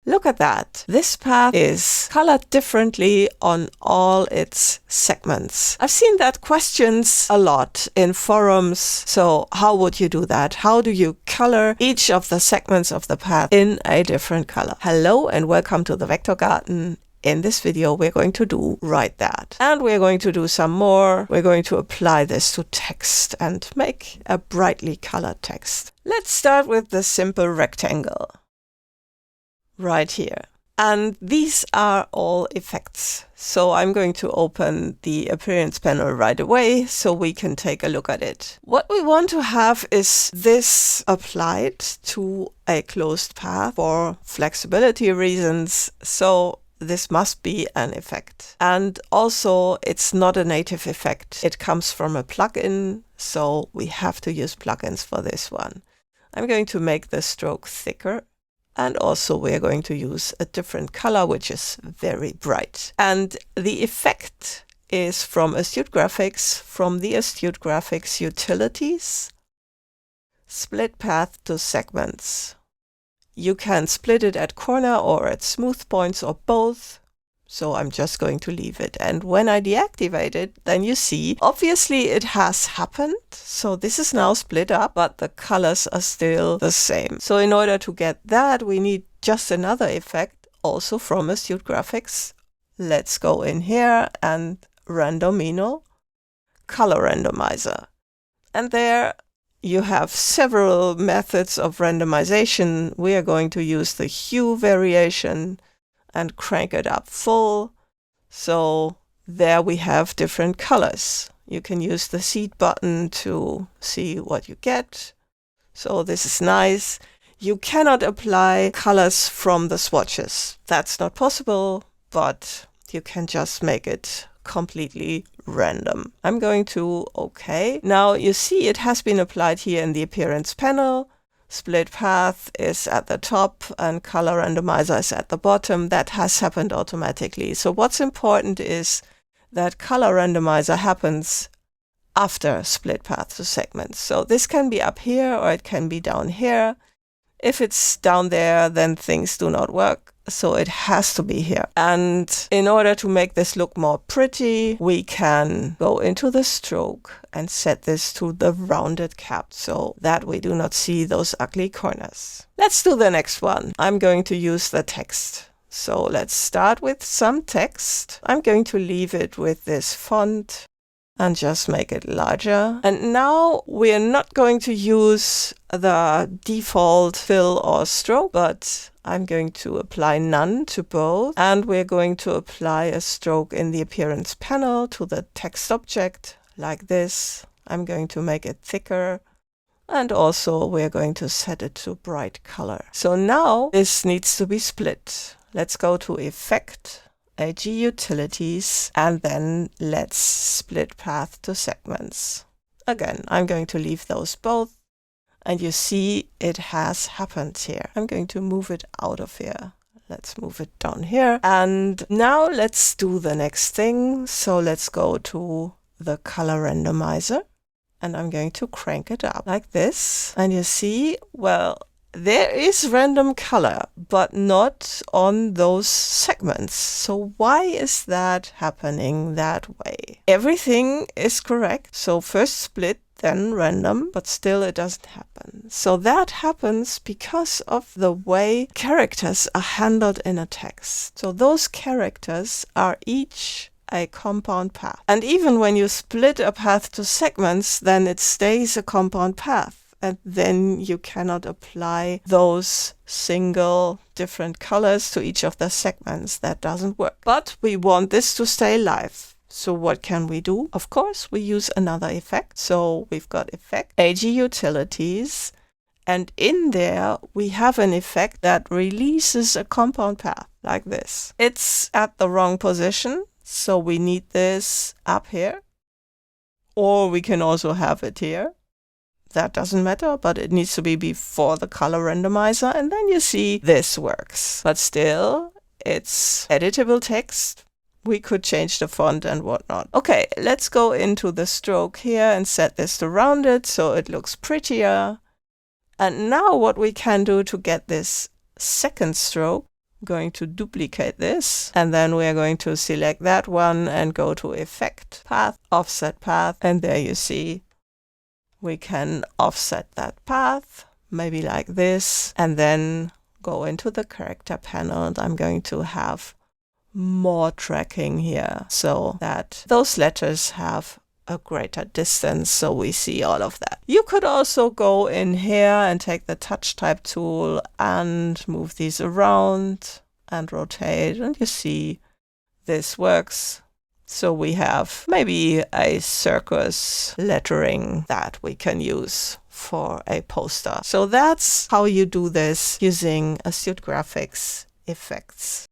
Look at that. This path is colored differently on all its segments. I've seen that questions a lot in forums. So how would you do that? How do you color each of the segments of the path in a different color? Hello and welcome to the Vector Garden. In this video, we're going to do right that. And we're going to do some more. We're going to apply this to text and make a brightly colored text. Let's start with the simple rectangle right here. And these are all effects. So I'm going to open the appearance panel right away so we can take a look at it. What we want to have is this applied to a closed path for flexibility reasons. So this must be an effect. And also it's not a native effect. It comes from a plugin. So we have to use plugins for this one. I'm going to make the stroke thicker. And also we're going to use a different color, which is very bright. And the effect is from Astute Graphics, from the Astute Graphics utilities, split path to segments. You can split it at corner or at smooth points or both. So I'm just going to leave it. And when I deactivate it, then you see, obviously it has happened. So this is now split up, but the colors are still the same. So in order to get that, we need just another effect, also from Astute Graphics. Let's go in here and Randomino, Color Randomizer. And there you have several methods of randomization. We are going to use the hue variation and crank it up full. So there we have different colors. You can use the seed button to see what you get. So this is nice. You cannot apply colors from the swatches. That's not possible, but you can just make it completely random. I'm going to OK. Now you see it has been applied here in the appearance panel. Split path is at the top and color randomizer is at the bottom. That has happened automatically. So what's important is that color randomizer happens after split path to segments. So this can be up here or it can be down here. If it's down there, then things do not work. So it has to be here. And in order to make this look more pretty, we can go into the stroke and set this to the rounded cap so that we do not see those ugly corners. Let's do the next one. I'm going to use the text. So let's start with some text. I'm going to leave it with this font and just make it larger. And now we're not going to use the default fill or stroke, but I'm going to apply none to both. And we're going to apply a stroke in the appearance panel to the text object like this. I'm going to make it thicker. And also we're going to set it to bright color. So now this needs to be split. Let's go to Effect, AG Utilities, and then let's split path to segments. Again, I'm going to leave those both. And you see it has happened here. I'm going to move it out of here. Let's move it down here. And now let's do the next thing. So let's go to the color randomizer. And I'm going to crank it up like this. And you see, well, there is random color, but not on those segments. So why is that happening that way? Everything is correct. So first split, then random, but still it doesn't happen. So that happens because of the way characters are handled in a text. So those characters are each a compound path. And even when you split a path to segments, then it stays a compound path. And then you cannot apply those single different colors to each of the segments. That doesn't work. But we want this to stay live. So what can we do? Of course, we use another effect. So we've got Effect, AG Utilities, and in there we have an effect that releases a compound path like this. It's at the wrong position, so we need this up here. Or we can also have it here. That doesn't matter, but it needs to be before the color randomizer, and then you see this works. But still, it's editable text. We could change the font and whatnot. Okay, let's go into the stroke here and set this to rounded so it looks prettier. And now what we can do to get this second stroke going to duplicate this, and then we are going to select that one and go to Effect, Path, Offset Path, and there you see we can offset that path, maybe like this, and then go into the character panel, and I'm going to have more tracking here so that those letters have a greater distance, so we see all of that. You could also go in here and take the touch type tool and move these around and rotate, and you see this works. So we have maybe a circus lettering that we can use for a poster. So that's how you do this using Astute Graphics effects.